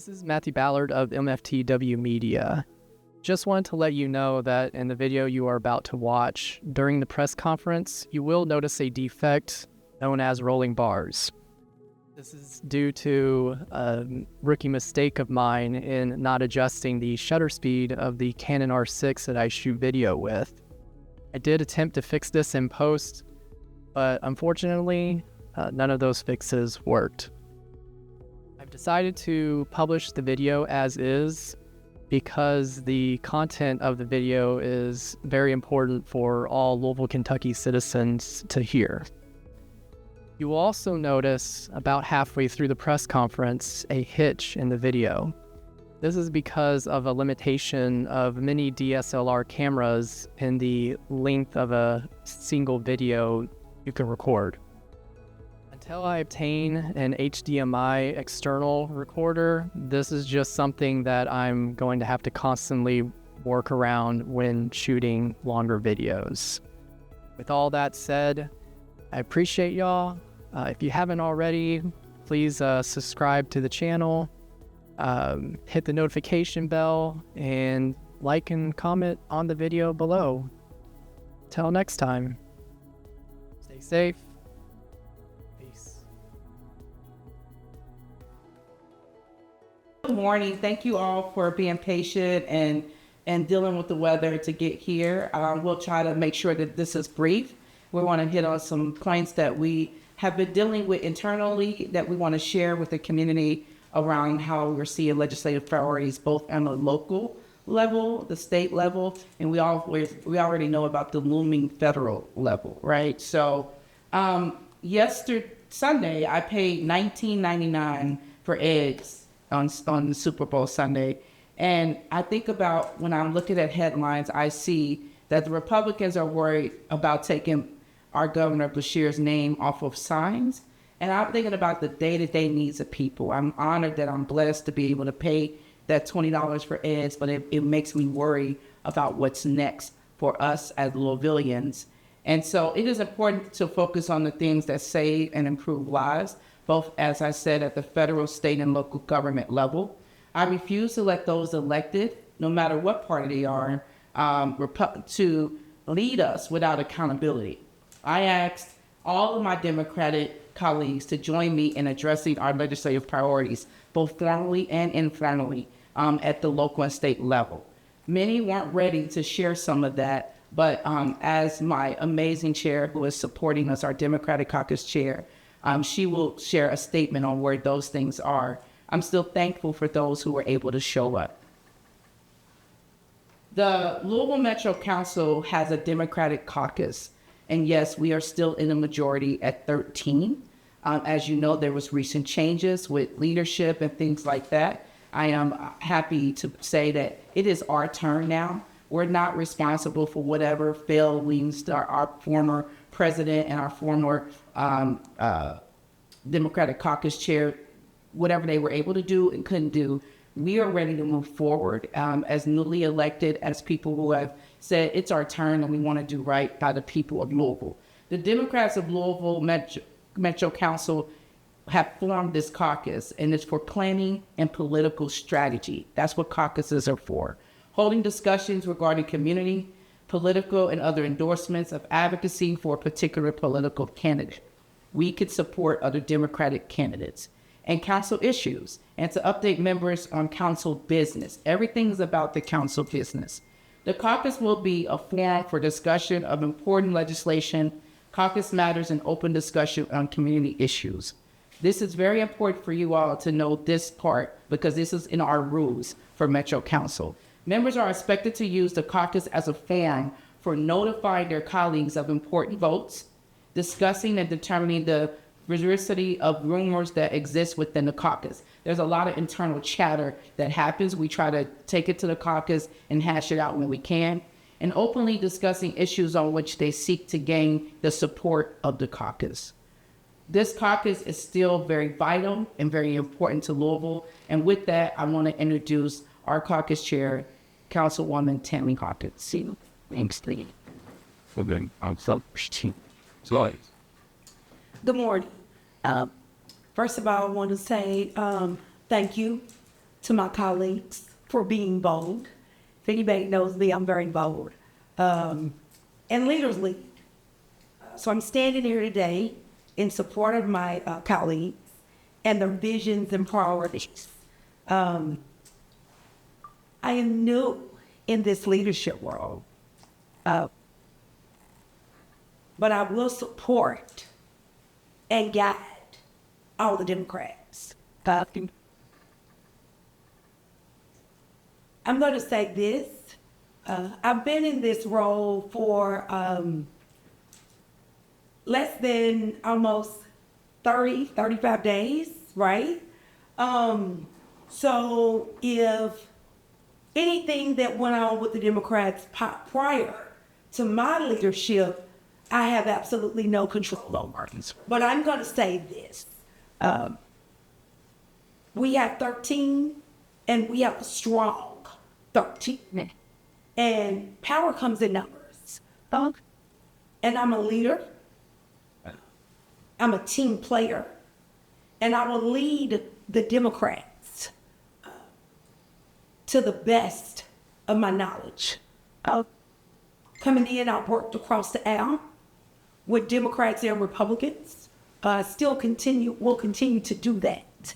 This is Matthew Ballard of MFTW Media. Just wanted to let you know that in the video you are about to watch, during the press conference, you will notice a defect known as rolling bars. This is due to a rookie mistake of mine in not adjusting the shutter speed of the Canon R6 that I shoot video with. I did attempt to fix this in post, but unfortunately, none of those fixes worked. I've decided to publish the video as is because the content of the video is very important for all Louisville, Kentucky citizens to hear. You will also notice about halfway through the press conference a hitch in the video. This is because of a limitation of many DSLR cameras in the length of a single video you can record. Until I obtain an HDMI external recorder, this is just something that I'm going to have to constantly work around when shooting longer videos. With all that said, I appreciate y'all. If you haven't already, please subscribe to the channel, hit the notification bell, and like and comment on the video below. Till next time, stay safe. Peace. Good morning. Thank you all for being patient and dealing with the weather to get here. We'll try to make sure that this is brief. We want to hit on some points that we have been dealing with internally that we want to share with the community around how we're seeing legislative priorities, both on the local level, the state level, and we already know about the looming federal level, right? So Sunday, I paid $19.99 for eggs on Super Bowl Sunday. And I think about when I'm looking at headlines, I see that the Republicans are worried about taking our Governor Beshear's name off of signs. And I'm thinking about the day-to-day needs of people. I'm honored that I'm blessed to be able to pay that $20 for eggs, but it makes me worry about what's next for us as Louisvillians. And so it is important to focus on the things that save and improve lives, both, as I said, at the federal, state, and local government level. I refuse to let those elected, no matter what party they are, to lead us without accountability. I asked all of my Democratic colleagues to join me in addressing our legislative priorities, both formally and informally, at the local and state level. Many weren't ready to share some of that, but as my amazing chair who is supporting us, our Democratic Caucus chair, she will share a statement on where those things are. I'm still thankful for those who were able to show up. The Louisville Metro Council has a Democratic caucus. And yes, we are still in the majority at 13. As you know, there was recent changes with leadership and things like that. I am happy to say that it is our turn now. We're not responsible for whatever failings our former president and our former Democratic caucus chair, whatever they were able to do and couldn't do. We are ready to move forward as newly elected, as people who have said it's our turn and we want to do right by the people of Louisville. The Democrats of Louisville Metro Council have formed this caucus, and it's for planning and political strategy. That's what caucuses are for. Holding discussions regarding community, political, and other endorsements of advocacy for a particular political candidate. We could support other Democratic candidates. And council issues, and to update members on council business. Everything's about the council business. The caucus will be a forum for discussion of important legislation, caucus matters, and open discussion on community issues. This is very important for you all to know this part because this is in our rules for Metro Council. Members are expected to use the caucus as a forum for notifying their colleagues of important votes, discussing and determining the veracity of rumors that exist within the caucus. There's a lot of internal chatter that happens. We try to take it to the caucus and hash it out when we can, and openly discussing issues on which they seek to gain the support of the caucus. This caucus is still very vital and very important to Louisville. And with that, I want to introduce our caucus chair, Councilwoman Tammy Hawkins. Thanks, Lee. Good morning. First of all, I want to say thank you to my colleagues for being bold. If anybody knows me, I'm very bold. And leaders lead. So I'm standing here today in support of my colleagues and their visions and priorities. I am new in this leadership world, but I will support and guide all the Democrats. I'm going to say this. I've been in this role for less than almost 35 days, right? So if anything that went on with the Democrats prior to my leadership, I have absolutely no control over. But I'm going to say this. We have 13, and we have a strong 13. And power comes in numbers. And I'm a leader. I'm a team player. And I will lead the Democrats to the best of my knowledge. Coming in, I've worked across the aisle with Democrats and Republicans. Will continue to do that.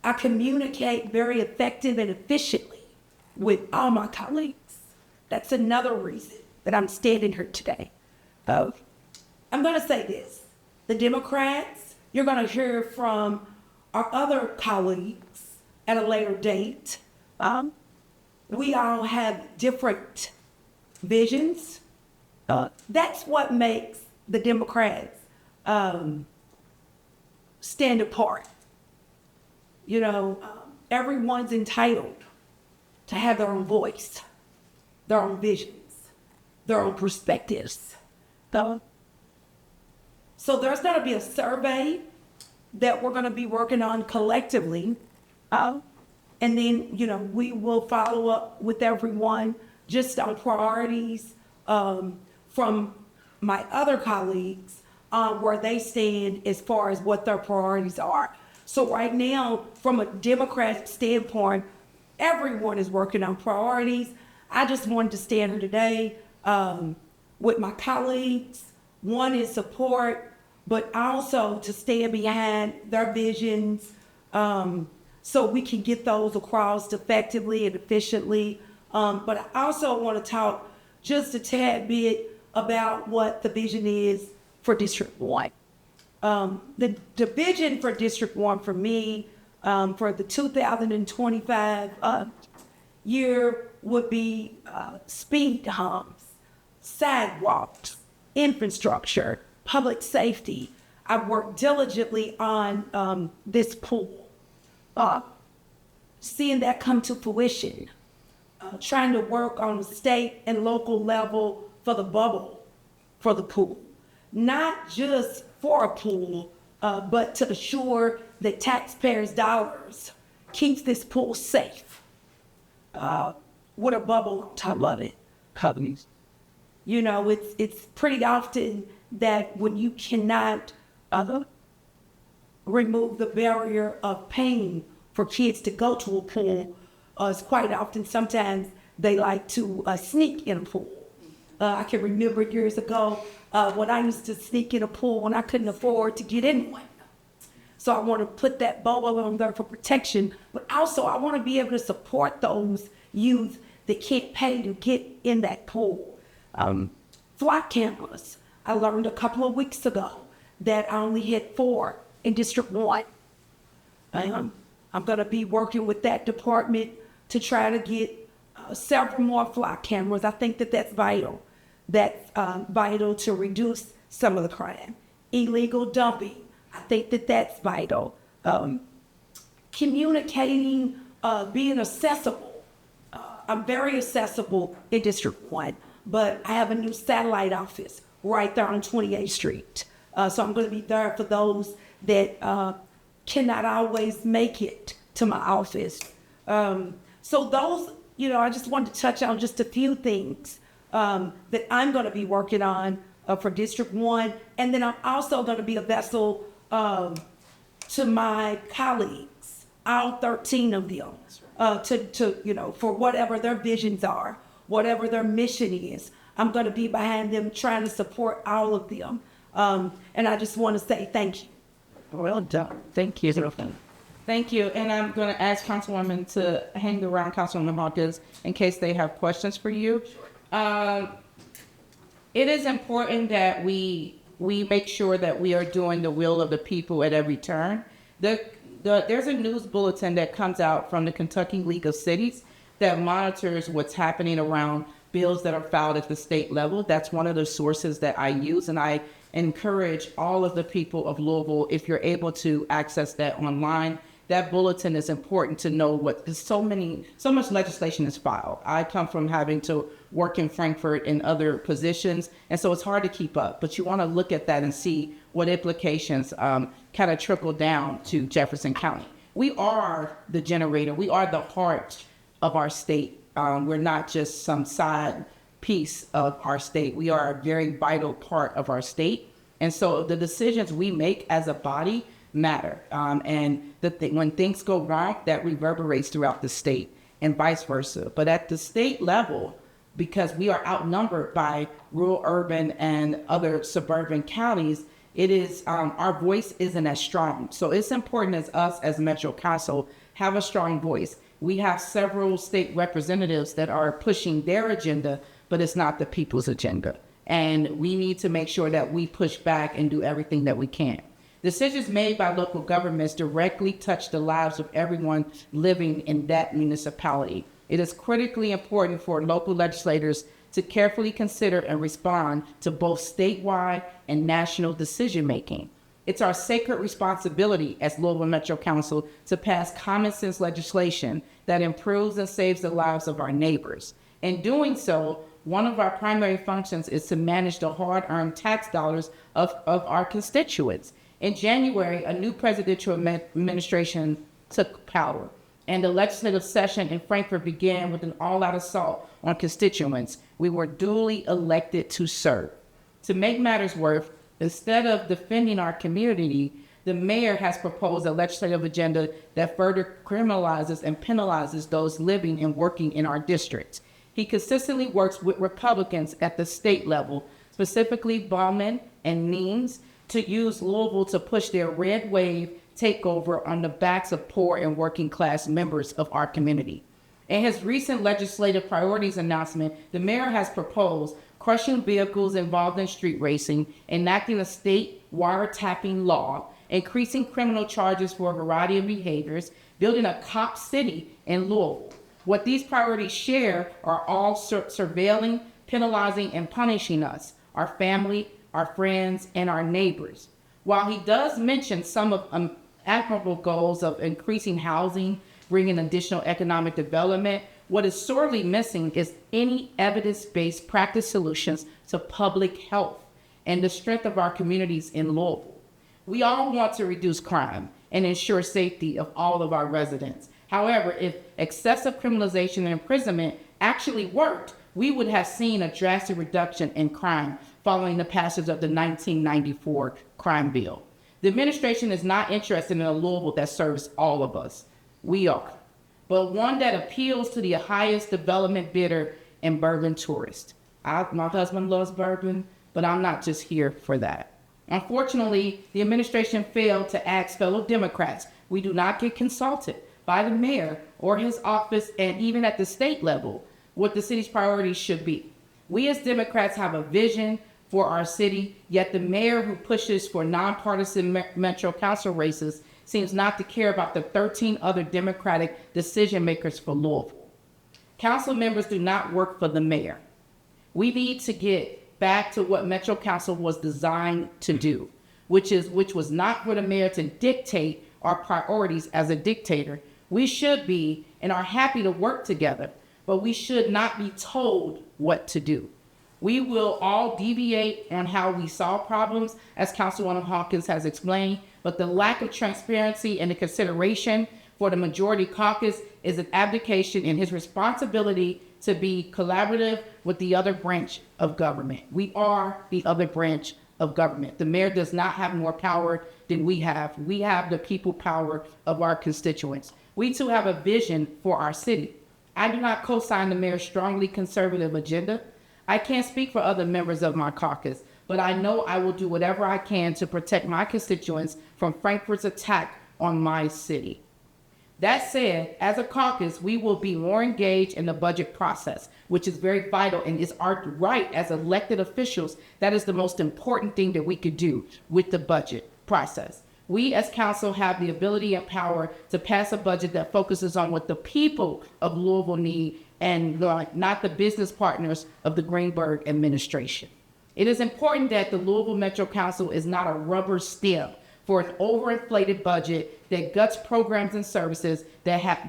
I communicate very effective and efficiently with all my colleagues. That's another reason that I'm standing here today. I'm going to say this. The Democrats, you're going to hear from our other colleagues at a later date. We all have different visions. That's what makes the Democrats stand apart. You know, everyone's entitled to have their own voice, their own visions, their own perspectives. So there's going to be a survey that we're going to be working on collectively. And then, you know, we will follow up with everyone just on priorities from my other colleagues on where they stand as far as what their priorities are. So right now, from a Democratic standpoint, everyone is working on priorities. I just wanted to stand here today with my colleagues, one in support, but also to stand behind their visions so we can get those across effectively and efficiently. But I also want to talk just a tad bit about what the vision is for District 1. The vision for District 1 for me for the 2025 year would be speed humps, sidewalks, infrastructure, public safety. I've worked diligently on this pool, seeing that come to fruition, trying to work on the state and local level for the bubble, for the pool. Not just for a pool, but to assure that taxpayers' dollars keeps this pool safe with a bubble on top of it. You know, it's pretty often that when you cannot remove the barrier of paying for kids to go to a pool, it's quite often sometimes they like to sneak in a pool. I can remember years ago when I used to sneak in a pool when I couldn't afford to get in one. So I want to put that bubble on there for protection, but also I want to be able to support those youth that can't pay to get in that pool. Flock cameras. I learned a couple of weeks ago that I only had 4 in District 1. I'm going to be working with that department to try to get several more flock cameras. I think that that's vital. That's vital to reduce some of the crime. Illegal dumping. I think that that's vital. Communicating, being accessible. I'm very accessible in District 1, but I have a new satellite office right there on 28th Street. So I'm going to be there for those that cannot always make it to my office. So those, you know, I just wanted to touch on just a few things that I'm going to be working on for District 1. And then I'm also going to be a vessel to my colleagues all 13 of them, for whatever their visions are, whatever their mission is. I'm going to be behind them, trying to support all of them. And I just want to say thank you. Well done. Thank you. Thank you. And I'm going to ask Councilwoman to hang around Councilwoman Hawkins in case they have questions for you. It is important that we make sure that we are doing the will of the people at every turn. There's a news bulletin that comes out from the Kentucky League of Cities that monitors what's happening around bills that are filed at the state level. That's one of the sources that I use, and I encourage all of the people of Louisville, if you're able to access that online. That bulletin is important to know because so much legislation is filed. I come from having to work in Frankfurt in other positions, and so it's hard to keep up. But you want to look at that and see what implications kind of trickle down to Jefferson County. We are the generator. We are the heart of our state. We're not just some side piece of our state. We are a very vital part of our state. And so the decisions we make as a body matter. And when things go wrong, that reverberates throughout the state and vice versa. But at the state level, because we are outnumbered by rural, urban, and other suburban counties, it is our voice isn't as strong. So it's important as us as Metro Council have a strong voice. We have several state representatives that are pushing their agenda, but it's not the people's agenda. And we need to make sure that we push back and do everything that we can. Decisions made by local governments directly touch the lives of everyone living in that municipality. It is critically important for local legislators to carefully consider and respond to both statewide and national decision-making. It's our sacred responsibility as Louisville Metro Council to pass common sense legislation that improves and saves the lives of our neighbors. In doing so, one of our primary functions is to manage the hard-earned tax dollars of our constituents. In January, a new presidential administration took power, and the legislative session in Frankfurt began with an all-out assault on constituents. We were duly elected to serve. To make matters worse, instead of defending our community, the mayor has proposed a legislative agenda that further criminalizes and penalizes those living and working in our districts. He consistently works with Republicans at the state level, specifically Bauman and Neens, to use Louisville to push their red wave takeover on the backs of poor and working class members of our community. In his recent legislative priorities announcement, the mayor has proposed crushing vehicles involved in street racing, enacting a state wiretapping law, increasing criminal charges for a variety of behaviors, building a cop city in Louisville. What these priorities share are all surveilling, penalizing, and punishing us, our family, our friends, and our neighbors. While he does mention some of admirable goals of increasing housing, bringing additional economic development, what is sorely missing is any evidence-based practice solutions to public health and the strength of our communities in Louisville. We all want to reduce crime and ensure safety of all of our residents. However, if excessive criminalization and imprisonment actually worked, we would have seen a drastic reduction in crime following the passage of the 1994 crime bill. The administration is not interested in a Louisville that serves all of us. We are. But one that appeals to the highest development bidder and bourbon tourist. My husband loves bourbon, but I'm not just here for that. Unfortunately, the administration failed to ask fellow Democrats. We do not get consulted by the mayor or his office, and even at the state level, what the city's priorities should be. We as Democrats have a vision for our city, yet the mayor who pushes for nonpartisan Metro Council races seems not to care about the 13 other Democratic decision makers for Louisville. Council members do not work for the mayor. We need to get back to what Metro Council was designed to do, which was not for the mayor to dictate our priorities as a dictator. We should be and are happy to work together, but we should not be told what to do. We will all deviate on how we solve problems, as Councilwoman Hawkins has explained, but the lack of transparency and the consideration for the majority caucus is an abdication in his responsibility to be collaborative with the other branch of government. We are the other branch of government. The mayor does not have more power than we have. We have the people power of our constituents. We too have a vision for our city. I do not co-sign the mayor's strongly conservative agenda. I can't speak for other members of my caucus, but I know I will do whatever I can to protect my constituents from Frankfurt's attack on my city. That said, as a caucus, we will be more engaged in the budget process, which is very vital and is our right as elected officials. That is the most important thing that we could do with the budget process. We as council have the ability and power to pass a budget that focuses on what the people of Louisville need and not the business partners of the Greenberg administration. It is important that the Louisville Metro Council is not a rubber stamp for an overinflated budget that guts programs and services that has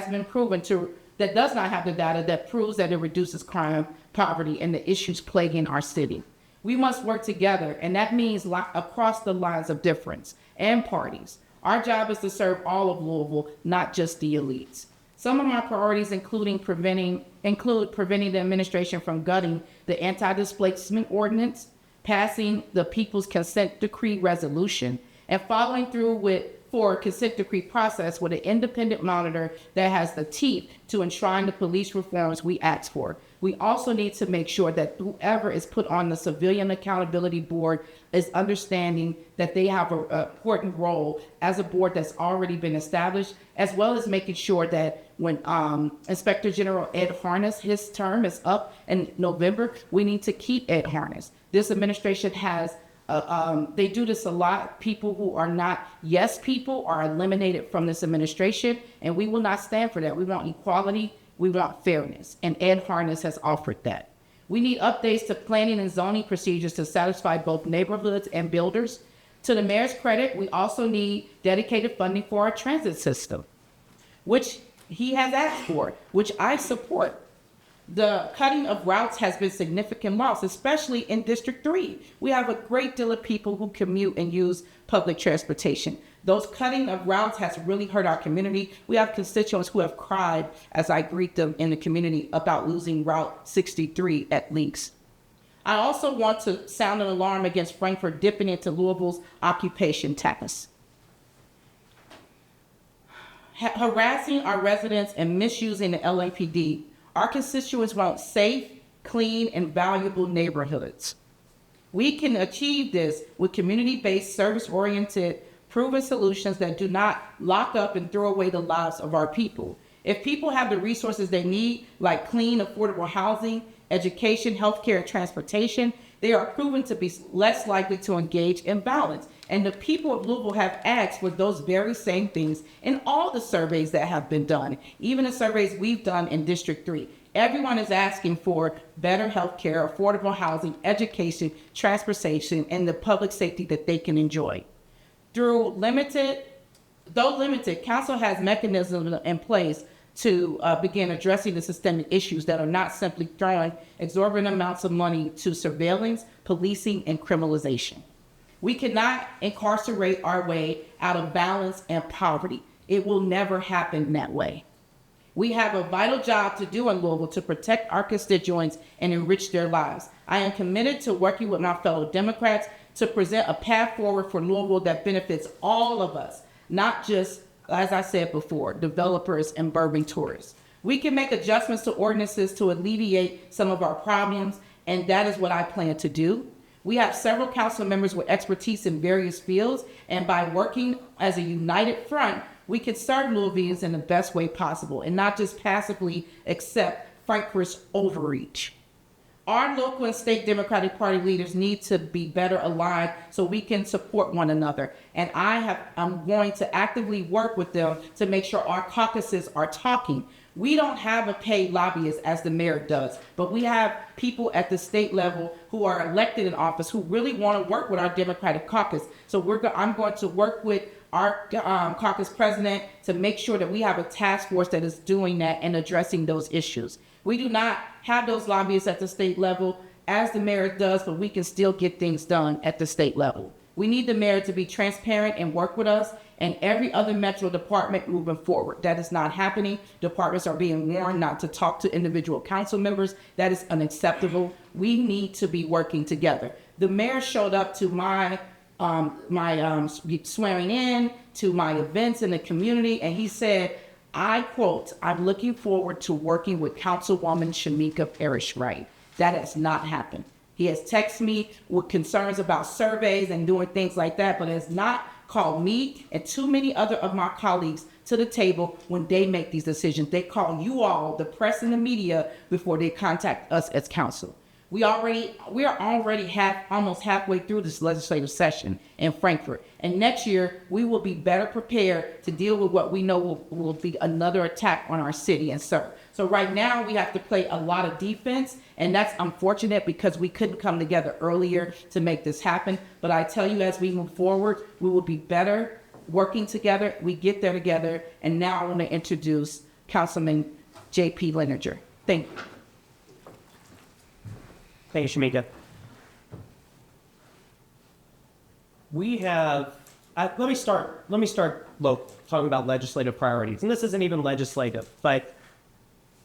been proven to, that does not have the data that proves that it reduces crime, poverty, and the issues plaguing our city. We must work together, and that means across the lines of difference and parties. Our job is to serve all of Louisville, not just the elites. Some of my priorities include preventing the administration from gutting the anti-displacement ordinance, passing the People's Consent Decree resolution, and following through for consent decree process with an independent monitor that has the teeth to enshrine the police reforms we asked for. We also need to make sure that whoever is put on the Civilian Accountability Board is understanding that they have an important role as a board that's already been established, as well as making sure that when Inspector General Ed Harness, his term is up in November, we need to keep Ed Harness. This administration has they do this a lot. People who are not yes people are eliminated from this administration, and we will not stand for that. We want equality, we want fairness, and Ed Harness has offered that. We need updates to planning and zoning procedures to satisfy both neighborhoods and builders. To the mayor's credit, we also need dedicated funding for our transit system, which he has asked for, which I support. The cutting of routes has been significant loss, especially in District 3. We have a great deal of people who commute and use public transportation. Those cutting of routes has really hurt our community. We have constituents who have cried as I greet them in the community about losing Route 63 at Links. I also want to sound an alarm against Frankfurt dipping into Louisville's occupation tax. Harassing our residents and misusing the LMPD. Our constituents want safe, clean, and valuable neighborhoods. We can achieve this with community-based, service-oriented, proven solutions that do not lock up and throw away the lives of our people. If people have the resources they need, like clean, affordable housing, education, healthcare, and transportation, they are proven to be less likely to engage in violence. And the people of Louisville have asked for those very same things in all the surveys that have been done, even the surveys we've done in District 3. Everyone is asking for better healthcare, affordable housing, education, transportation, and the public safety that they can enjoy. Though limited, council has mechanisms in place to begin addressing the systemic issues that are not simply throwing exorbitant amounts of money to surveillance, policing, and criminalization. We cannot incarcerate our way out of violence and poverty. It will never happen that way. We have a vital job to do in Louisville to protect our constituents and enrich their lives. I am committed to working with my fellow Democrats to present a path forward for Louisville that benefits all of us, not just, as I said before, developers and bourbon tourists. We can make adjustments to ordinances to alleviate some of our problems, and that is what I plan to do. We have several council members with expertise in various fields, and by working as a united front, we can serve Louisvillians in the best way possible and not just passively accept Frankfurt's overreach. Our local and state Democratic Party leaders need to be better aligned so we can support one another. And I'm going to actively work with them to make sure our caucuses are talking. We don't have a paid lobbyist as the mayor does, but we have people at the state level who are elected in office who really want to work with our Democratic caucus. So I'm going to work with our caucus president to make sure that we have a task force that is doing that and addressing those issues. We do not have those lobbyists at the state level as the mayor does, but we can still get things done at the state level. We need the mayor to be transparent and work with us and every other Metro department moving forward. That is not happening. Departments are being warned not to talk to individual council members. That is unacceptable. We need to be working together. The mayor showed up to my swearing in, to my events in the community, and he said, I quote, "I'm looking forward to working with Councilwoman Shameka Parrish-Wright." That has not happened. He has texted me with concerns about surveys and doing things like that, but has not called me and too many other of my colleagues to the table when they make these decisions. They call you all, the press and the media, before they contact us as council. We are already almost halfway through this legislative session in Frankfurt. And next year, we will be better prepared to deal with what we know will be another attack on our city and serve. So right now, we have to play a lot of defense, and that's unfortunate because we couldn't come together earlier to make this happen. But I tell you, as we move forward, we will be better working together. We get there together. And now I want to introduce Councilman JP Lyninger. Thank you. Thank you, Shameka. We have, let me start talking about legislative priorities. And this isn't even legislative, but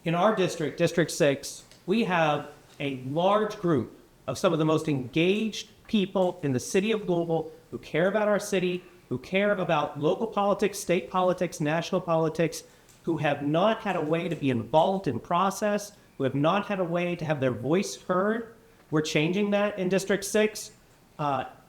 in our district, District 6, we have a large group of some of the most engaged people in the city of Louisville who care about our city, who care about local politics, state politics, national politics, who have not had a way to be involved in process, who have not had a way to have their voice heard. We're changing that in District 6.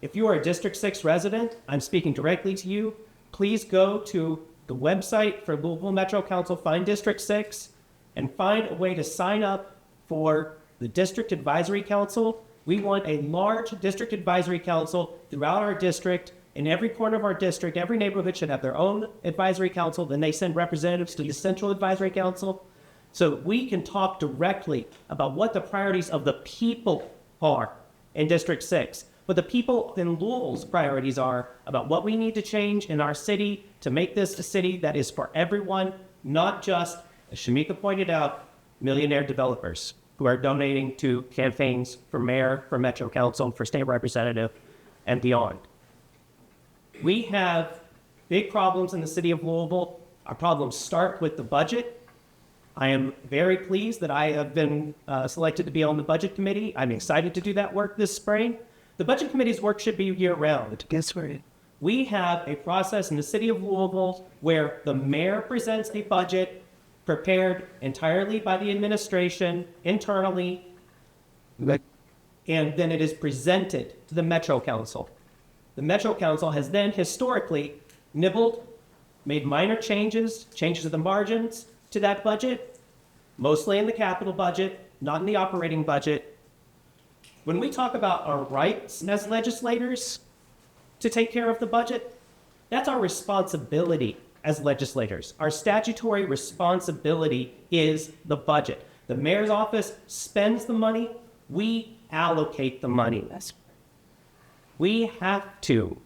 If you are a District 6 resident, I'm speaking directly to you. Please go to the website for Louisville Metro Council, find District 6, and find a way to sign up for the District Advisory Council. We want a large District Advisory Council throughout our district. In every corner of our district, every neighborhood should have their own advisory council. Then they send representatives to the Central Advisory Council. So we can talk directly about what the priorities of the people are in District 6. What the people in Louisville's priorities are about what we need to change in our city to make this a city that is for everyone, not just, as Shameka pointed out, millionaire developers who are donating to campaigns for mayor, for Metro Council, for state representative, and beyond. We have big problems in the city of Louisville. Our problems start with the budget. I am very pleased that I have been selected to be on the budget committee. I'm excited to do that work this spring. The budget committee's work should be year-round. Guess where? We have a process in the city of Louisville where the mayor presents a budget prepared entirely by the administration internally, and then it is presented to the Metro Council. The Metro Council has then historically nibbled, made minor changes to the margins to that budget, mostly in the capital budget, not in the operating budget. When we talk about our rights as legislators to take care of the budget, that's our responsibility as legislators. Our statutory responsibility is the budget. The mayor's office spends the money, we allocate the money. We have to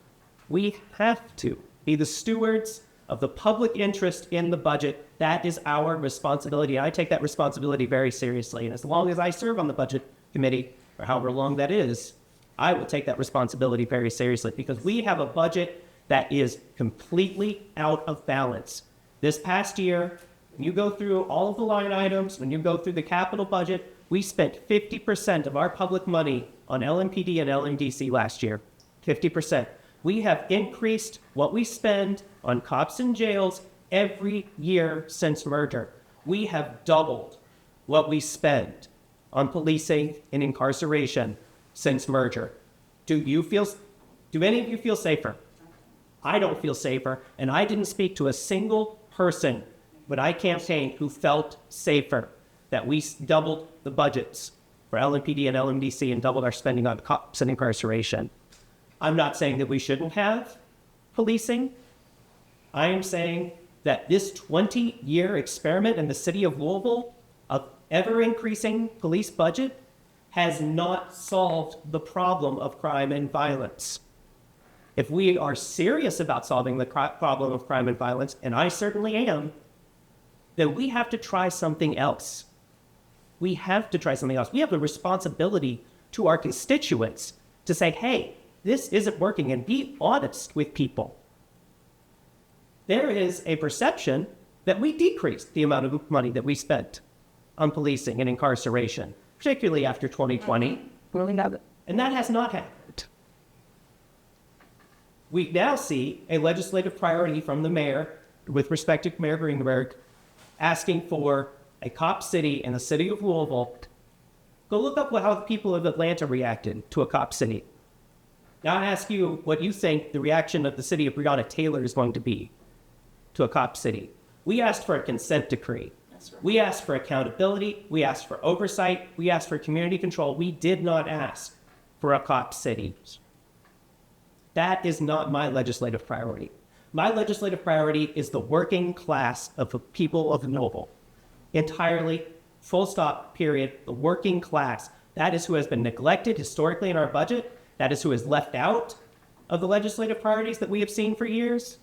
be the stewards of the public interest in the budget. That is our responsibility. I take that responsibility very seriously. And as long as I serve on the budget committee, or however long that is, I will take that responsibility very seriously because we have a budget that is completely out of balance. This past year, when you go through all of the line items, when you go through the capital budget, we spent 50% of our public money on LMPD and LMDC last year. 50%. We have increased what we spend on cops and jails every year since merger. We have doubled what we spend on policing and incarceration since merger. Do any of you feel safer? I don't feel safer, and I didn't speak to a single person when I campaigned who felt safer that we doubled the budgets for LMPD and LMDC and doubled our spending on cops and incarceration. I'm not saying that we shouldn't have policing. I am saying that this 20-year experiment in the city of Louisville of ever-increasing police budget has not solved the problem of crime and violence. If we are serious about solving the problem of crime and violence, and I certainly am, then we have to try something else. We have to try something else. We have the responsibility to our constituents to say, hey, this isn't working, and be honest with people. there is a perception that we decreased the amount of money that we spent on policing and incarceration, particularly after 2020. And that has not happened. We now see a legislative priority from the mayor, with respect to Mayor Greenberg, asking for a cop city in the city of Louisville. Go look up how the people of Atlanta reacted to a cop city. Now I ask you what you think the reaction of the city of Breonna Taylor is going to be to a cop city. We asked for a consent decree. We asked for accountability. We asked for oversight. We asked for community control. We did not ask for a cop city. That is not my legislative priority. My legislative priority is the working class of the people of Louisville. Entirely, full stop, period, the working class. That is who has been neglected historically in our budget. That is who is left out of the legislative priorities that we have seen for years.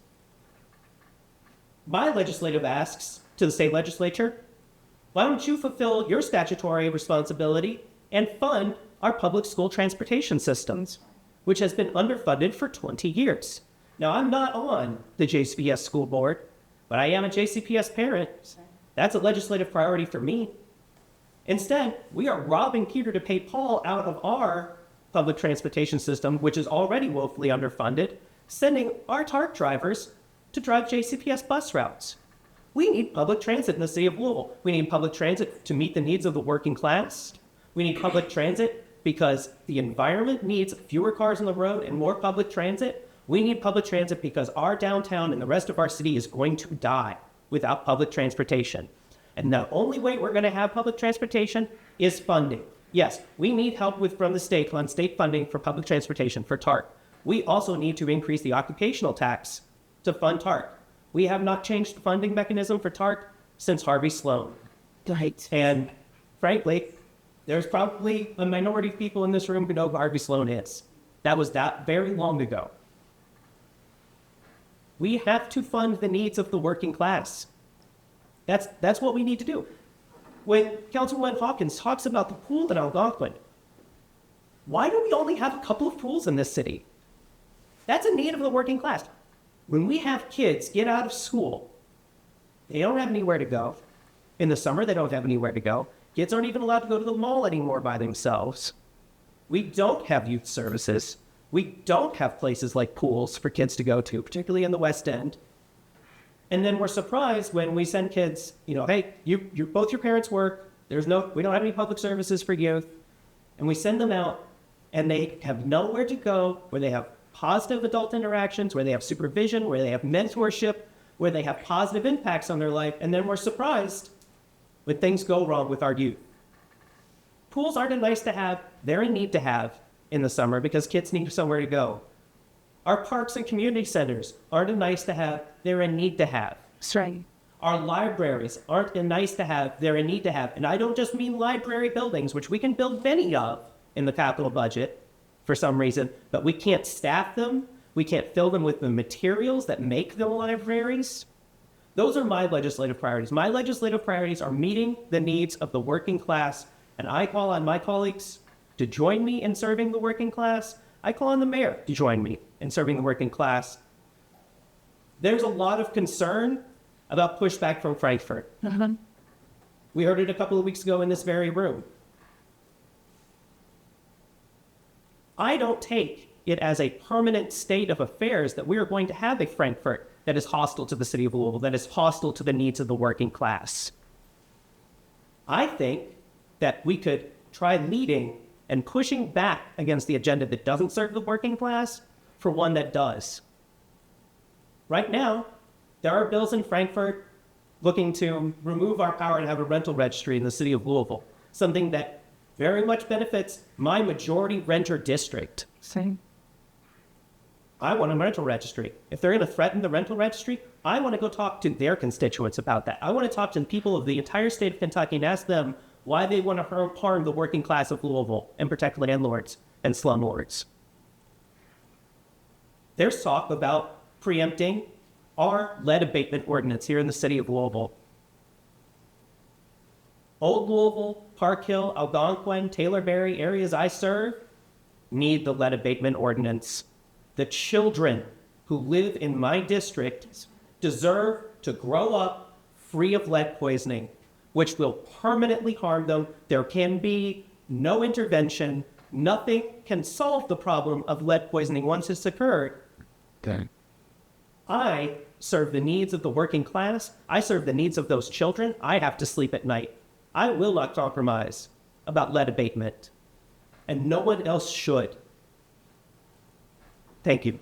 My legislative asks to the state legislature, why don't you fulfill your statutory responsibility and fund our public school transportation systems, which has been underfunded for 20 years. Now, I'm not on the JCPS school board, but I am a JCPS parent. That's a legislative priority for me. Instead, we are robbing Peter to pay Paul out of our public transportation system, which is already woefully underfunded, sending our TARC drivers to drive JCPS bus routes. We need public transit in the city of Louisville. We need public transit to meet the needs of the working class. We need public transit because the environment needs fewer cars on the road and more public transit. We need public transit because our downtown and the rest of our city is going to die without public transportation. And the only way we're going to have public transportation is funding. Yes, we need help from the state on state funding for public transportation, for TARC. We also need to increase the occupational tax to fund TARC. We have not changed the funding mechanism for TARC since Harvey Sloan. Right. And frankly, there's probably a minority of people in this room who know who Harvey Sloan is. That was that very long ago. We have to fund the needs of the working class. That's what we need to do. When Councilwoman Hawkins talks about the pool in Algonquin, why do we only have a couple of pools in this city? That's a need of the working class. When we have kids get out of school, they don't have anywhere to go. In the summer, they don't have anywhere to go. Kids aren't even allowed to go to the mall anymore by themselves. We don't have youth services. We don't have places like pools for kids to go to, particularly in the West End. And then we're surprised when we send kids, hey, you both your parents work. We don't have any public services for youth. And we send them out and they have nowhere to go where they have positive adult interactions, where they have supervision, where they have mentorship, where they have positive impacts on their life. And then we're surprised when things go wrong with our youth. Pools aren't a nice to have, they're a need to have in the summer because kids need somewhere to go. Our parks and community centers aren't a nice to have, they're a need to have. That's right. Our libraries aren't a nice to have, they're a need to have. And I don't just mean library buildings, which we can build many of in the capital budget for some reason, but we can't staff them. We can't fill them with the materials that make them libraries. Those are my legislative priorities. My legislative priorities are meeting the needs of the working class, and I call on my colleagues to join me in serving the working class. I call on the mayor to join me in serving the working class. There's a lot of concern about pushback from Frankfurt. We heard it a couple of weeks ago in this very room. I don't take it as a permanent state of affairs that we are going to have a Frankfurt that is hostile to the city of Louisville, that is hostile to the needs of the working class. I think that we could try leading and pushing back against the agenda that doesn't serve the working class for one that does. Right now, there are bills in Frankfurt looking to remove our power and have a rental registry in the city of Louisville, something that very much benefits my majority renter district. Same. I want a rental registry. If they're going to threaten the rental registry, I want to go talk to their constituents about that. I want to talk to the people of the entire state of Kentucky and ask them why they want to harm the working class of Louisville and protect landlords and slumlords. There's talk about preempting our lead abatement ordinance here in the city of Louisville. Old Louisville, Park Hill, Algonquin, Taylorberry, areas I serve, need the lead abatement ordinance. The children who live in my district deserve to grow up free of lead poisoning, which will permanently harm them. There can be no intervention. Nothing can solve the problem of lead poisoning once it's occurred. Okay. I serve the needs of the working class. I serve the needs of those children. I have to sleep at night. I will not compromise about lead abatement, and no one else should. Thank you.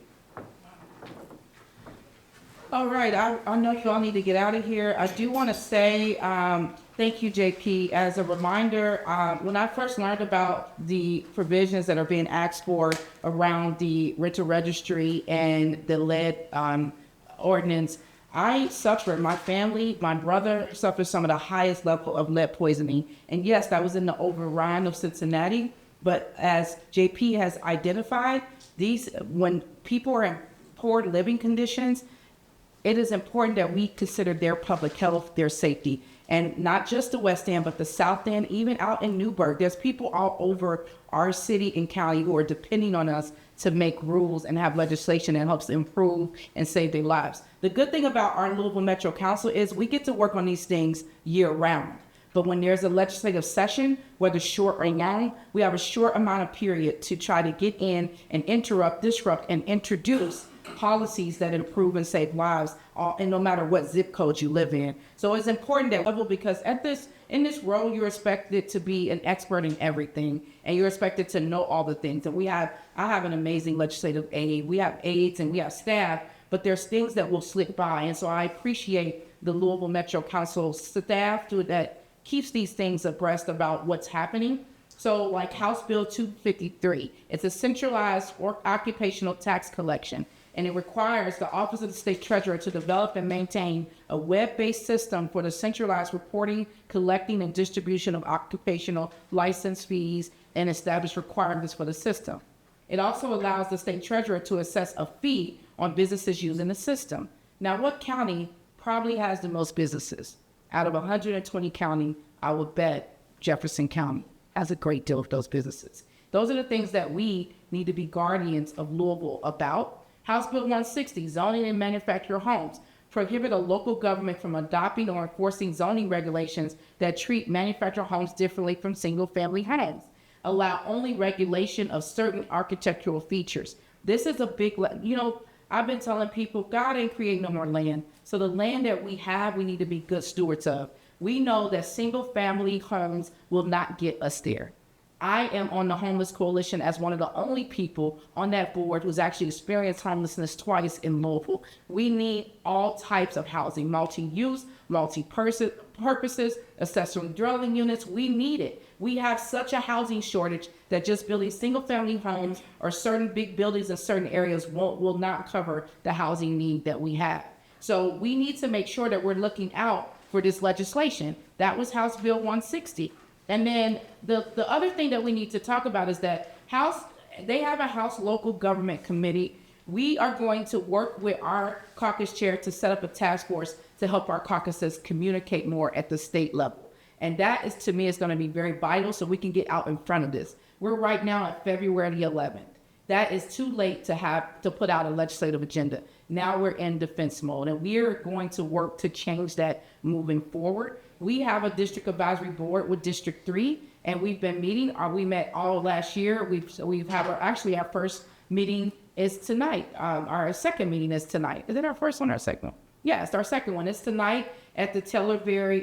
All right, I know you all need to get out of here. I do want to say thank you, JP. As a reminder, when I first learned about the provisions that are being asked for around the rental registry and the lead ordinance, I suffered, my family, my brother suffered some of the highest level of lead poisoning. And yes, that was in the override of Cincinnati. But as JP has identified, when people are in poor living conditions, it is important that we consider their public health, their safety, and not just the West End, but the South End, even out in Newburgh. There's people all over our city and county who are depending on us to make rules and have legislation that helps improve and save their lives. The good thing about our Louisville Metro Council is we get to work on these things year round. But when there's a legislative session, whether short or long, we have a short amount of period to try to get in and interrupt, disrupt, and introduce policies that improve and save lives, and no matter what zip code you live in. So it's important that level, because in this role, you're expected to be an expert in everything, and you're expected to know all the things. And I have an amazing legislative aide. We have aides and we have staff, but there's things that will slip by. And so I appreciate the Louisville Metro Council staff that keeps these things abreast about what's happening. So like House Bill 253, it's a centralized occupational tax collection, and it requires the Office of the State Treasurer to develop and maintain a web-based system for the centralized reporting, collecting, and distribution of occupational license fees and establish requirements for the system. It also allows the State Treasurer to assess a fee on businesses using the system. Now, what county probably has the most businesses? Out of 120 counties, I would bet Jefferson County has a great deal of those businesses. Those are the things that we need to be guardians of Louisville about. House Bill 160, zoning and manufactured homes, prohibit a local government from adopting or enforcing zoning regulations that treat manufactured homes differently from single-family homes. Allow only regulation of certain architectural features. This is a big, I've been telling people, God didn't create no more land. So the land that we have, we need to be good stewards of. We know that single-family homes will not get us there. I am on the Homeless Coalition as one of the only people on that board who's actually experienced homelessness twice in Louisville. We need all types of housing, multi-use, multi-purposes, accessory dwelling units. We need it. We have such a housing shortage that just building single-family homes or certain big buildings in certain areas will not cover the housing need that we have. So we need to make sure that we're looking out for this legislation. That was House Bill 160. And then the other thing that we need to talk about is that they have a House Local Government Committee. We are going to work with our caucus chair to set up a task force to help our caucuses communicate more at the state level. And that is, to me, is going to be very vital so we can get out in front of this. We're right now at February the 11th. That is too late to put out a legislative agenda. Now we're in defense mode, and we're going to work to change that moving forward. We have a district advisory board with District 3, and we've been meeting. We met all last year. Our first meeting is tonight. Our second meeting is tonight. Is it our first one or our second one? Yeah, it's our second one. It's tonight at the Taylorberry,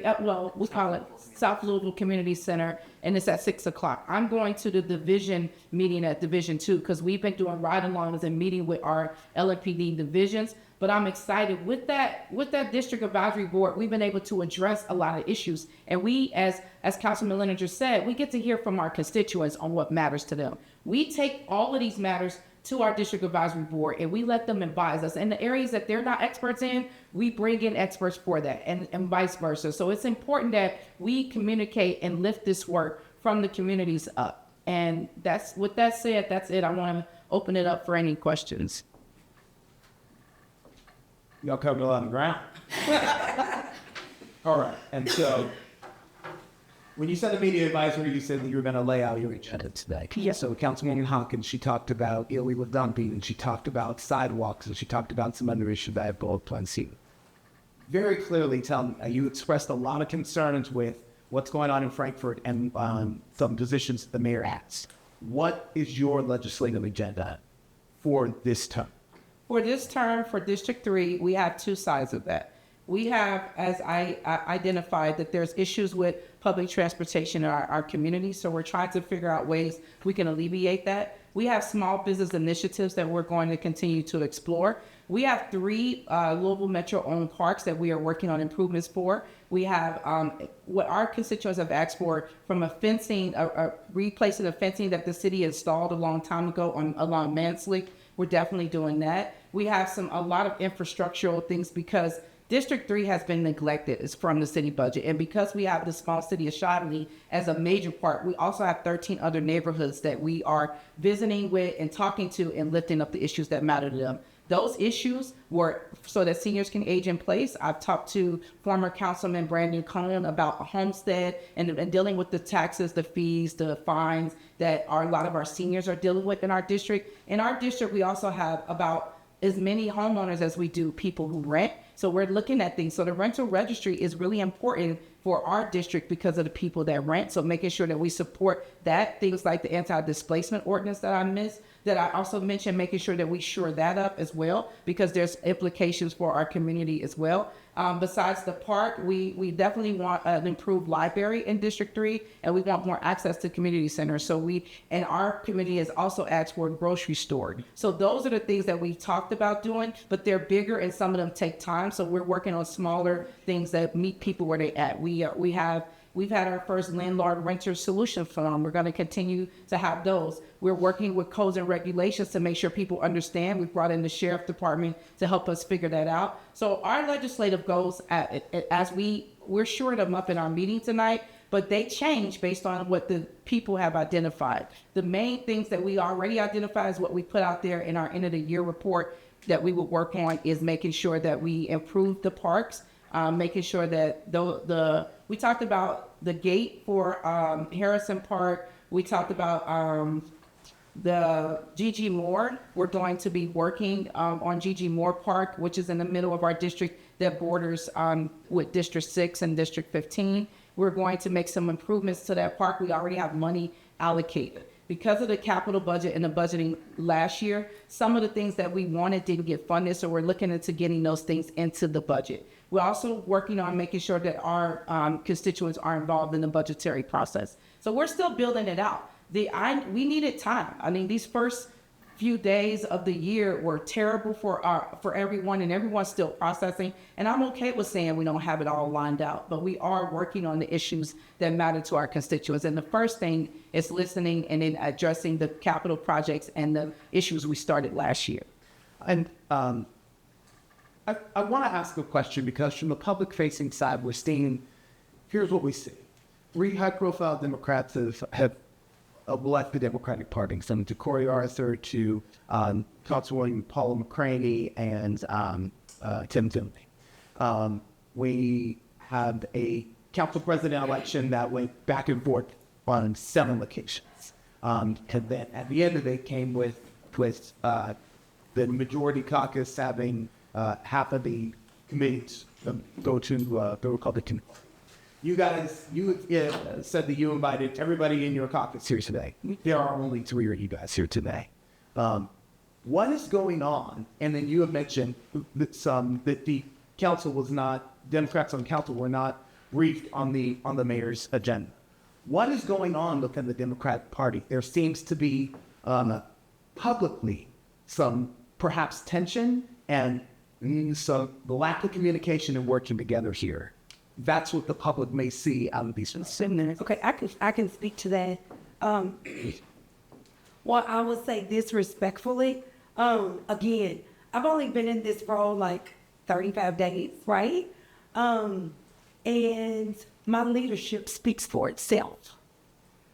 we call it South Louisville Community Center, and it's at 6 o'clock. I'm going to the division meeting at Division 2 because we've been doing ride-alongs and meeting with our LMPD divisions. But I'm excited with that district advisory board. We've been able to address a lot of issues, and we, as Councilman Lyninger said, we get to hear from our constituents on what matters to them. We take all of these matters to our district advisory board, and we let them advise us. In the areas that they're not experts in, we bring in experts for that, and vice versa. So it's important that we communicate and lift this work from the communities up. And with that said, that's it. I want to open it up for any questions. Y'all covered a lot of ground. All right. And so when you said the media advisory, you said that you were going to lay out your agenda today. Yes. So Councilwoman Hawkins, she talked about illegal dumping, and she talked about sidewalks, and she talked about some other issues that I have both planned seen. very clearly you expressed a lot of concerns with what's going on in Frankfurt and some positions that the mayor has. What is your legislative agenda for this term? For this term, for District 3, we have two sides of that. We have, as I identified, that there's issues with public transportation in our community, so we're trying to figure out ways we can alleviate that. We have small business initiatives that we're going to continue to explore. We have 3 Louisville Metro owned parks that we are working on improvements for. We have what our constituents have asked for from a fencing, replacing the fencing that the city installed a long time ago along Mansley. We're definitely doing that. We have a lot of infrastructural things because District 3 has been neglected. It's from the city budget. And because we have the small city of Shotley as a major part, we also have 13 other neighborhoods that we are visiting with and talking to and lifting up the issues that matter to them. Those issues were so that seniors can age in place. I've talked to former Councilman Brandon Cullen about a homestead and dealing with the taxes, the fees, the fines that a lot of our seniors are dealing with in our district. In our district, we also have about as many homeowners as we do people who rent. So we're looking at things. So the rental registry is really important for our district because of the people that rent. So making sure that we support that, things like the anti-displacement ordinance that I also mentioned, making sure that we shore that up as well, because there's implications for our community as well. Besides the park, we definitely want an improved library in District 3, and we want more access to community centers. So our community has also asked for a grocery store. So those are the things that we talked about doing, but they're bigger and some of them take time. So we're working on smaller things that meet people where they're at. We've had our first landlord renter solution fund. We're going to continue to have those. We're working with codes and regulations to make sure people understand. We've brought in the sheriff department to help us figure that out. So our legislative goals, as we're shoring them up in our meeting tonight, but they change based on what the people have identified. The main things that we already identified is what we put out there in our end of the year report that we would work on is making sure that we improve the parks, making sure that we talked about the gate for Harrison Park. We talked about the G.G. Moore. We're going to be working on G.G. Moore Park, which is in the middle of our district that borders with District 6 and District 15. We're going to make some improvements to that park. We already have money allocated. Because of the capital budget and the budgeting last year, some of the things that we wanted didn't get funded, so we're looking into getting those things into the budget. We're also working on making sure that our constituents are involved in the budgetary process. So we're still building it out. We needed time. I mean, these first few days of the year were terrible for everyone, and everyone's still processing. And I'm okay with saying we don't have it all lined out, but we are working on the issues that matter to our constituents. And the first thing is listening and then addressing the capital projects and the issues we started last year. And I want to ask a question because from the public-facing side, we're seeing, here's what we see. 3 high-profile Democrats have left the Democratic Party, from to Corey Arthur to Councilwoman Paula McCraney and Tim Timothy. We had a council president election that went back and forth on 7 locations. And then at the end of it came with the majority caucus having half of the committees go to the Republican. You guys, said that you invited everybody in your caucus here today. There are only 3 of you guys here today. What is going on? And then you have mentioned that the council was not, Democrats on council were not briefed on the mayor's agenda. What is going on within the Democratic Party? There seems to be publicly some perhaps tension and some lack of communication and working together here. That's what the public may see out of these things. Okay, I can speak to that. Well, I would say this respectfully. Again, I've only been in this role like 35 days, right? And my leadership speaks for itself.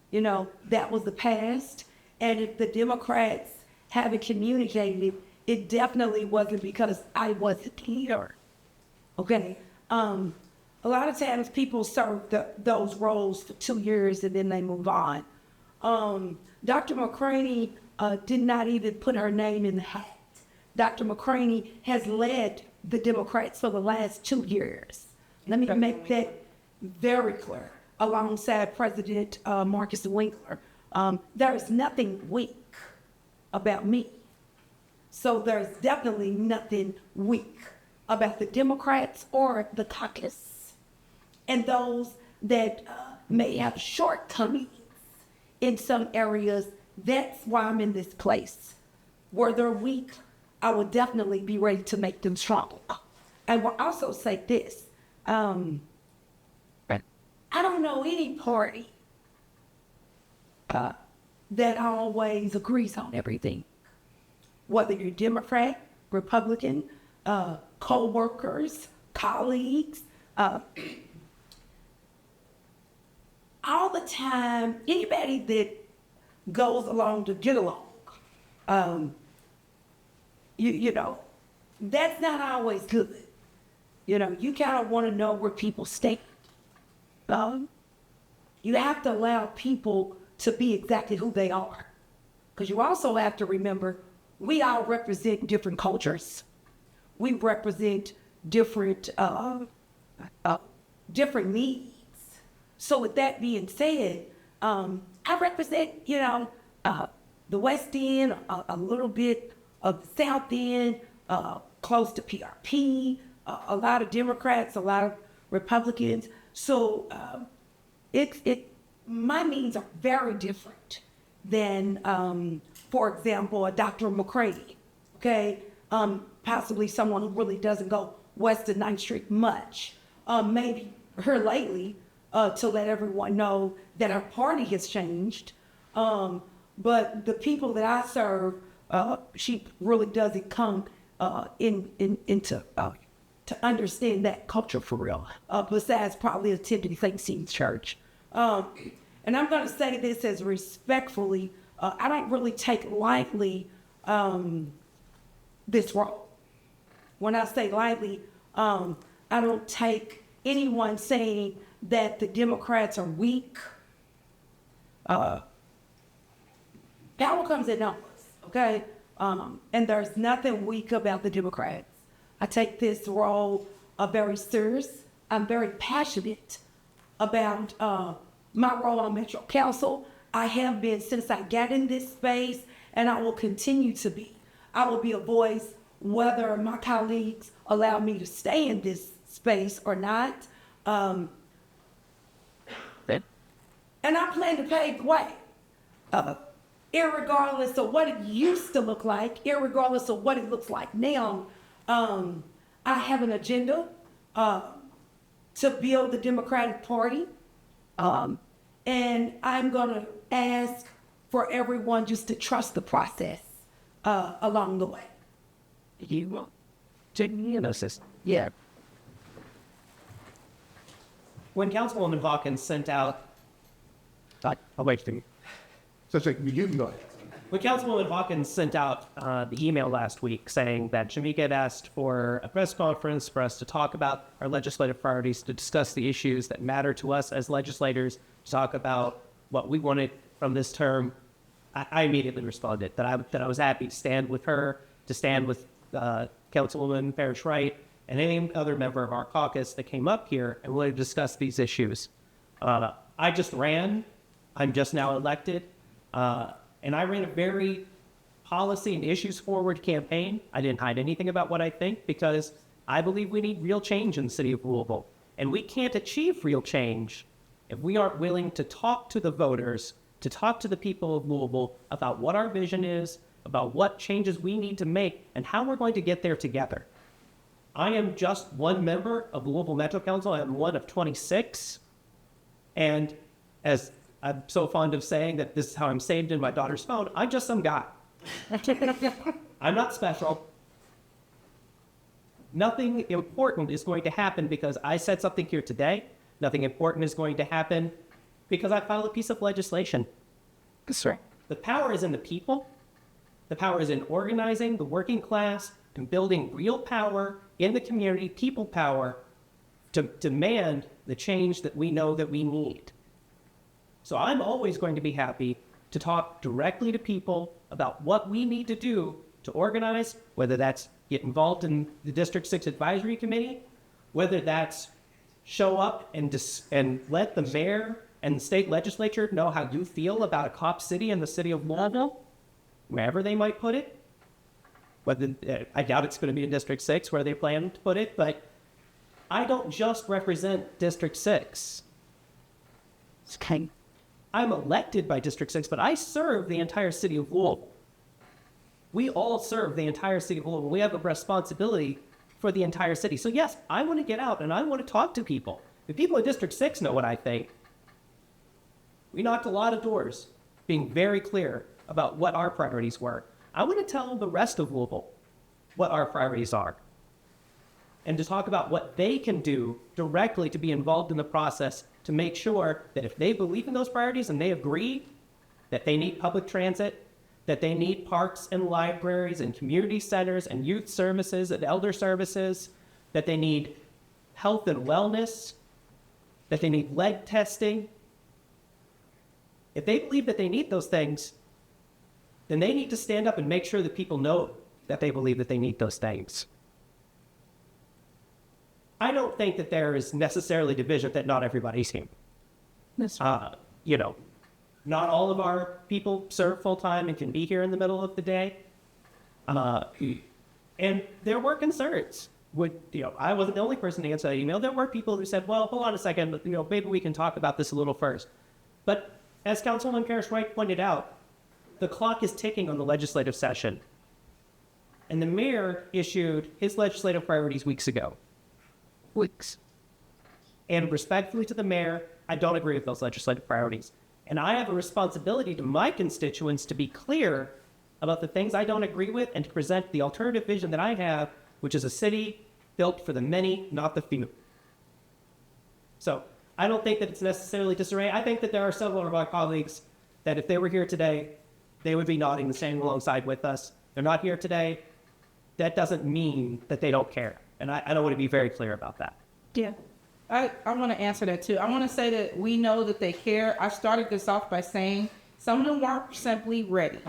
You know, that was the past. And if the Democrats haven't communicated, it definitely wasn't because I wasn't here. Okay? A lot of times people serve those roles for 2 years and then they move on. Dr. McCraney did not even put her name in the hat. Dr. McCraney has led the Democrats for the last 2 years. Let me make that very clear. Alongside President Marcus Winkler, there is nothing weak about me. So there's definitely nothing weak about the Democrats or the caucus. And those that may have shortcomings in some areas, that's why I'm in this place. Where they're weak, I will definitely be ready to make them strong. I will also say this. I don't know any party that always agrees on everything. Whether you're Democrat, Republican, co-workers, colleagues, all the time, anybody that goes along to get along, you know, that's not always good. You know, you kind of want to know where people stand. You have to allow people to be exactly who they are. Because you also have to remember, we all represent different cultures. We represent different different needs. So with that being said, I represent, you know, the West End, a little bit of the South End, close to PRP, a lot of Democrats, a lot of Republicans. So my needs are very different than, for example, a Dr. McCready, okay? Possibly someone who really doesn't go west of 9th Street much. Maybe her lately to let everyone know that our party has changed. But the people that I serve, she really doesn't come into to understand that culture for real, besides probably attending St. Stephen's Church. And I'm going to say this as respectfully, I don't really take lightly this role. When I say lightly, I don't take anyone saying that the Democrats are weak. Power comes in numbers, okay? And there's nothing weak about the Democrats. I take this role very serious. I'm very passionate about my role on Metro Council. I have been since I got in this space, and I will continue to be. I will be a voice whether my colleagues allow me to stay in this space or not. And I plan to pave the way. Irregardless of what it used to look like, irregardless of what it looks like now, I have an agenda to build the Democratic Party. And I'm going to ask for everyone just to trust the process along the way. You will take me in this. Yeah. When Councilwoman Hawkins sent out... I'll wait for you. So you can go ahead. When Councilwoman Hawkins sent out the email last week saying that Shameka had asked for a press conference for us to talk about our legislative priorities, to discuss the issues that matter to us as legislators, to talk about what we wanted from this term, I immediately responded that I was happy to stand with her, to stand with Councilwoman Parrish-Wright, and any other member of our caucus that came up here and wanted to discuss these issues. I just ran. I'm just now elected. And I ran a very policy and issues forward campaign. I didn't hide anything about what I think because I believe we need real change in the city of Louisville. And we can't achieve real change if we aren't willing to talk to the voters, to talk to the people of Louisville about what our vision is, about what changes we need to make, and how we're going to get there together. I am just one member of the Louisville Metro Council. I am one of 26. And as I'm so fond of saying that this is how I'm saved in my daughter's phone, I'm just some guy. I'm not special. Nothing important is going to happen because I said something here today. Nothing important is going to happen because I filed a piece of legislation. That's right. The power is in the people. The power is in organizing the working class and building real power in the community, people power, to demand the change that we know that we need. So I'm always going to be happy to talk directly to people about what we need to do to organize, whether that's get involved in the District 6 Advisory Committee, whether that's show up and let the mayor and the state legislature know how you feel about a cop city in the city of Louisville, wherever they might put it. Whether I doubt it's going to be in District 6 where they plan to put it, but I don't just represent District 6. Okay. I'm elected by District 6, but I serve the entire city of Louisville. We all serve the entire city of Louisville. We have a responsibility for the entire city. So yes, I want to get out and I want to talk to people. The people in District 6 know what I think. We knocked a lot of doors, being very clear about what our priorities were. I want to tell the rest of Louisville what our priorities are and to talk about what they can do directly to be involved in the process to make sure that if they believe in those priorities and they agree that they need public transit, that they need parks and libraries and community centers and youth services and elder services, that they need health and wellness, that they need lead testing. If they believe that they need those things, then they need to stand up and make sure that people know that they believe that they need those things. I don't think that there is necessarily division that not everybody's here. Not all of our people serve full-time and can be here in the middle of the day. And there were concerns. I wasn't the only person to answer that email. There were people who said, well, hold on a second, maybe we can talk about this a little first. But as Councilwoman Parrish-Wright pointed out, the clock is ticking on the legislative session. And the mayor issued his legislative priorities weeks ago. And respectfully to the mayor, I don't agree with those legislative priorities. And I have a responsibility to my constituents to be clear about the things I don't agree with and to present the alternative vision that I have, which is a city built for the many, not the few. So I don't think that it's necessarily disarray. I think that there are several of my colleagues that if they were here today, they would be nodding the same alongside with us. They're not here today. That doesn't mean that they don't care. And I want to be very clear about that. Yeah. I want to answer that too. I want to say that we know that they care. I started this off by saying some of them weren't simply ready.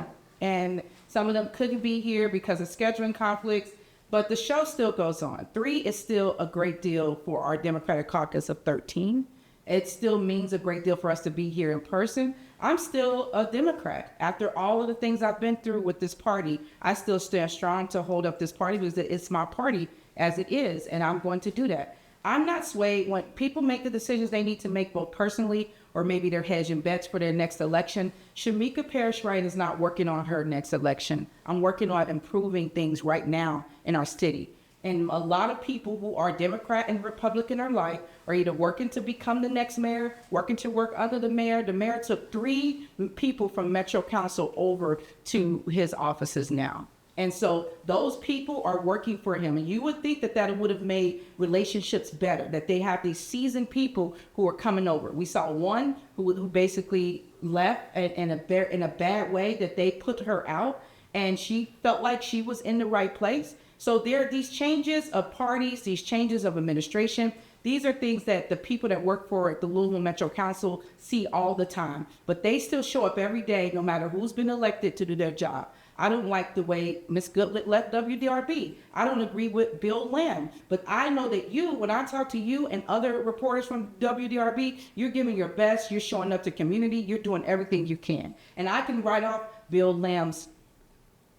And some of them couldn't be here because of scheduling conflicts. But the show still goes on. 3 is still a great deal for our Democratic caucus of 13. It still means a great deal for us to be here in person. I'm still a Democrat. After all of the things I've been through with this party, I still stand strong to hold up this party because it's my party as it is, and I'm going to do that. I'm not swayed when people make the decisions they need to make, both personally or maybe they're hedging bets for their next election. Shameka Parrish-Wright is not working on her next election. I'm working on improving things right now in our city. And a lot of people who are Democrat and Republican alike are either working to become the next mayor, working to work under the mayor. The mayor took 3 people from Metro Council over to his offices now. And so those people are working for him. And you would think that that would have made relationships better, that they have these seasoned people who are coming over. We saw one who basically left in a bad way, that they put her out, and she felt like she was in the right place. So there are these changes of parties, these changes of administration. These are things that the people that work for the Louisville Metro Council see all the time. But they still show up every day, no matter who's been elected, to do their job. I don't like the way Ms. Goodlett left WDRB. I don't agree with Bill Lamb. But I know that when I talk to you and other reporters from WDRB, you're giving your best, you're showing up to community, you're doing everything you can. And I can write off Bill Lamb's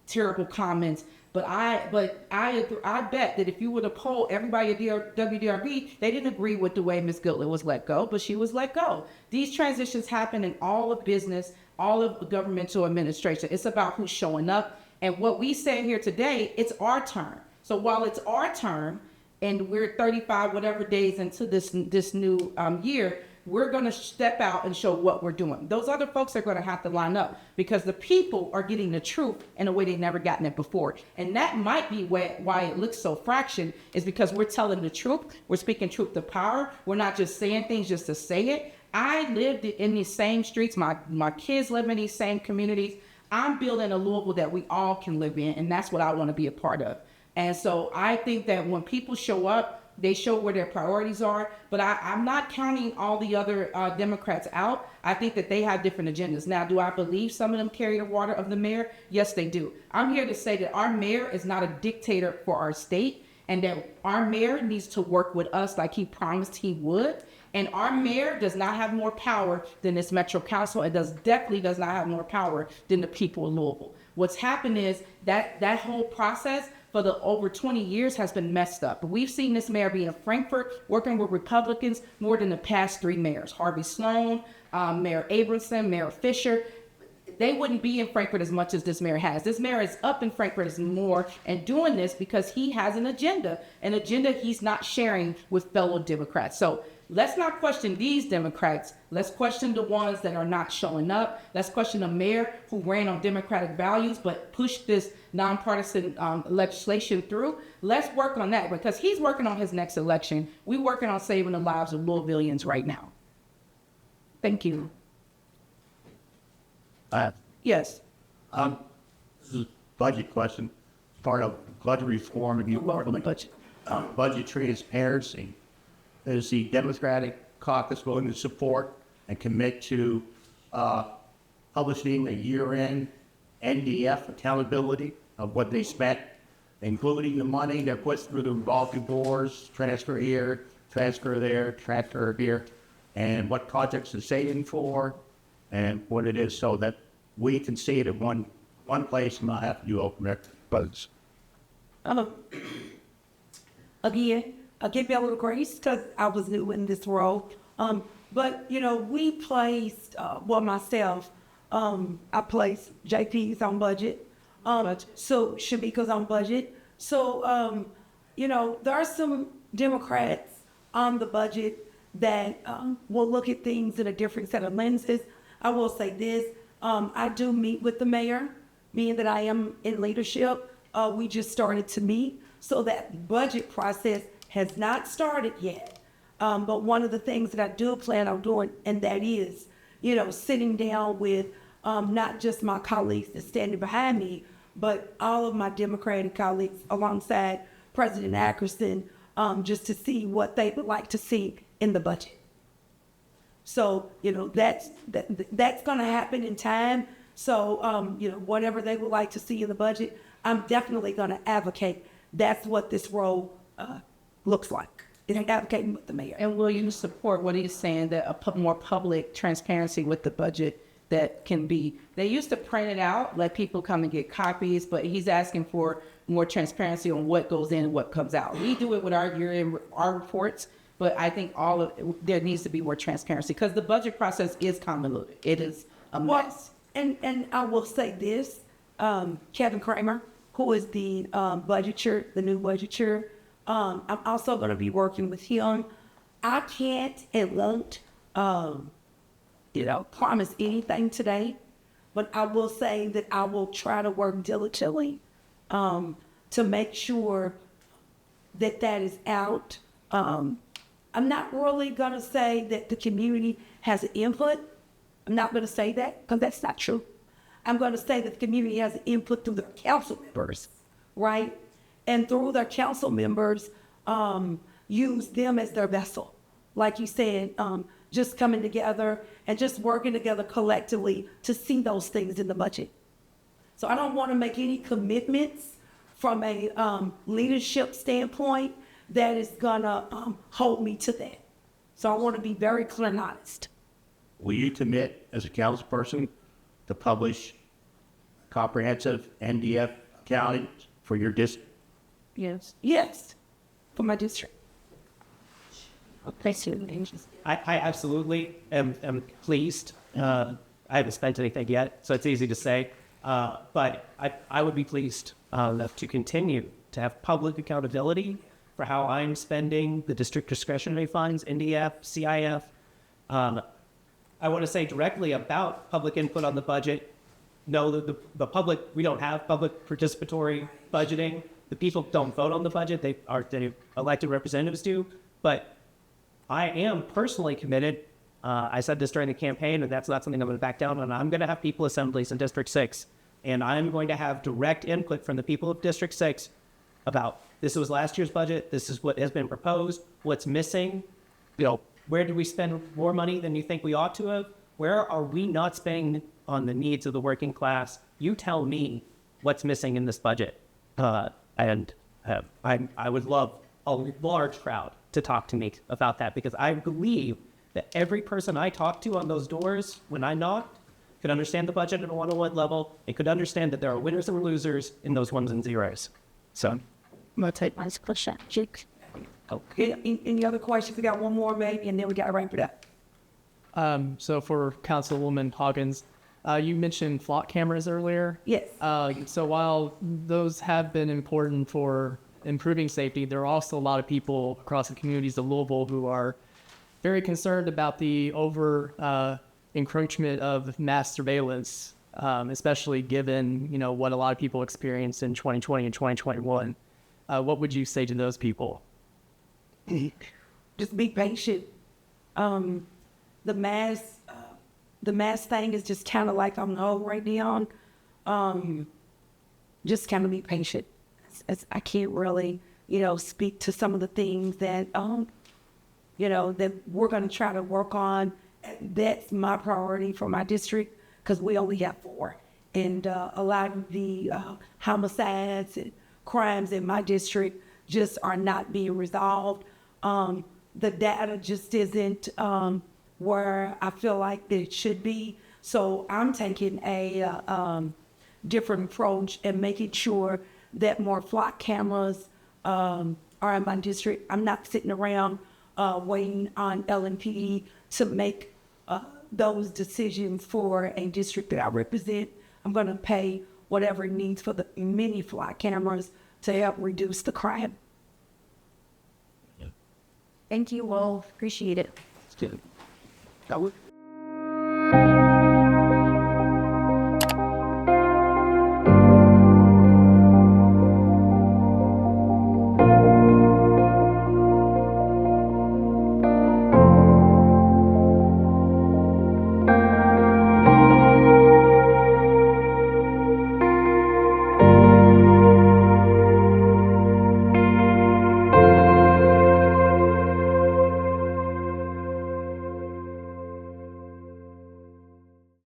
terrible comments, but I bet that if you were to poll everybody at WDRB, they didn't agree with the way Ms. Goodlett was let go, but she was let go. These transitions happen in all of business, all of governmental administration. It's about who's showing up. And what we say here today, it's our turn. So while it's our turn, and we're 35 whatever days into this new year, we're going to step out and show what we're doing. Those other folks are going to have to line up, because the people are getting the truth in a way they've never gotten it before. And that might be why it looks so fractured, is because we're telling the truth. We're speaking truth to power. We're not just saying things just to say it. I lived in these same streets. My kids live in these same communities. I'm building a Louisville that we all can live in, and that's what I want to be a part of. And so I think that when people show up, They show where their priorities are, but I'm not counting all the other Democrats out. I think that they have different agendas. Now, do I believe some of them carry the water of the mayor? Yes, they do. I'm here to say that our mayor is not a dictator for our state, and that our mayor needs to work with us like he promised he would. And our mayor does not have more power than this Metro Council, and definitely does not have more power than the people of Louisville. What's happened is that whole process for the over 20 years has been messed up. We've seen this mayor be in Frankfurt working with Republicans more than the past 3 mayors. Harvey Sloan, Mayor Abramson, Mayor Fisher. They wouldn't be in Frankfurt as much as this mayor has. This mayor is up in Frankfurt as more and doing this because he has an agenda he's not sharing with fellow Democrats. So let's not question these Democrats. Let's question the ones that are not showing up. Let's question a mayor who ran on Democratic values but pushed this nonpartisan legislation through. Let's work on that because he's working on his next election. We're working on saving the lives of Louisvillians right now. Thank you. Yes. This is a budget question. Part of budget reform and budget transparency. Is the Democratic Caucus willing to support and commit to publishing a year-end NDF accountability of what they spent, including the money that puts through the revolving doors, transfer here, transfer there, transfer here, and what projects they're saving for, and what it is, so that we can see it in one place and not have to do open record budgets. Again, I'll give you a little grace because I was new in this role. But, we placed, myself, I placed JP's on budget. So Shameka's on budget. So, there are some Democrats on the budget that will look at things in a different set of lenses. I will say this, I do meet with the mayor, being that I am in leadership. We just started to meet, so that budget process has not started yet. But one of the things that I do plan on doing, and that is, sitting down with not just my colleagues that's standing behind me, but all of my Democratic colleagues alongside President Ackerson, just to see what they would like to see in the budget. So, that's going to happen in time. So, whatever they would like to see in the budget, I'm definitely going to advocate. That's what this role looks like. It's advocating with the mayor. And will you support what he's saying, that a more public transparency with the budget that can be, they used to print it out, let people come and get copies, but he's asking for more transparency on what goes in and what comes out. We do it with our year-end, our reports, but I think there needs to be more transparency because the budget process is convoluted. It is a mess. And I will say this, Kevin Kramer, who is the budget chair, the new budget chair, I'm also going to be working with him. I can't and won't, promise anything today, but I will say that I will try to work diligently to make sure that is out. I'm not really going to say that the community has an input. I'm not going to say that because that's not true. I'm going to say that the community has an input through their council members, right? And through their council members, use them as their vessel. Like you said, just coming together and just working together collectively to see those things in the budget. So I don't want to make any commitments from a leadership standpoint that is going to hold me to that. So I want to be very clear and honest. Will you commit as a council person to publish comprehensive NDF accounting for your district? Yes. Yes, for my district. I absolutely am pleased. I haven't spent anything yet, so it's easy to say. But I would be pleased to continue to have public accountability for how I'm spending the district discretionary funds, NDF, CIF. I want to say directly about public input on the budget. No, the public, we don't have public participatory budgeting. The people don't vote on the budget. The elected representatives do. But I am personally committed. I said this during the campaign, and that's not something I'm going to back down on. I'm going to have people assemblies in District 6, and I'm going to have direct input from the people of District 6 about this was last year's budget, this is what has been proposed, what's missing, where did we spend more money than you think we ought to have? Where are we not spending on the needs of the working class? You tell me what's missing in this budget. I would love a large crowd to talk to me about that, because I believe that every person I talked to on those doors when I knocked could understand the budget at a one-on-one level and could understand that there are winners and losers in those ones and zeros. So, I'm gonna take my question. Any other questions? We got one more maybe, and then we got to wrap it up. So for Councilwoman Hawkins, you mentioned flock cameras earlier. Yes. So while those have been important for improving safety, there are also a lot of people across the communities of Louisville who are very concerned about the encroachment of mass surveillance, especially given, what a lot of people experienced in 2020 and 2021. What would you say to those people? Just be patient. The mass thing is just kind of like on hold right now. Just kind of be patient. I can't really, speak to some of the things that, that we're going to try to work on. That's my priority for my district, because we only have 4. And a lot of the homicides and crimes in my district just are not being resolved. The data just isn't where I feel like it should be. So I'm taking a different approach and making sure that more flock cameras are in my district. I'm not sitting around waiting on LNPD to make those decisions for a district that I represent. I'm going to pay whatever it needs for the many flock cameras to help reduce the crime. Thank you all. Appreciate it. That would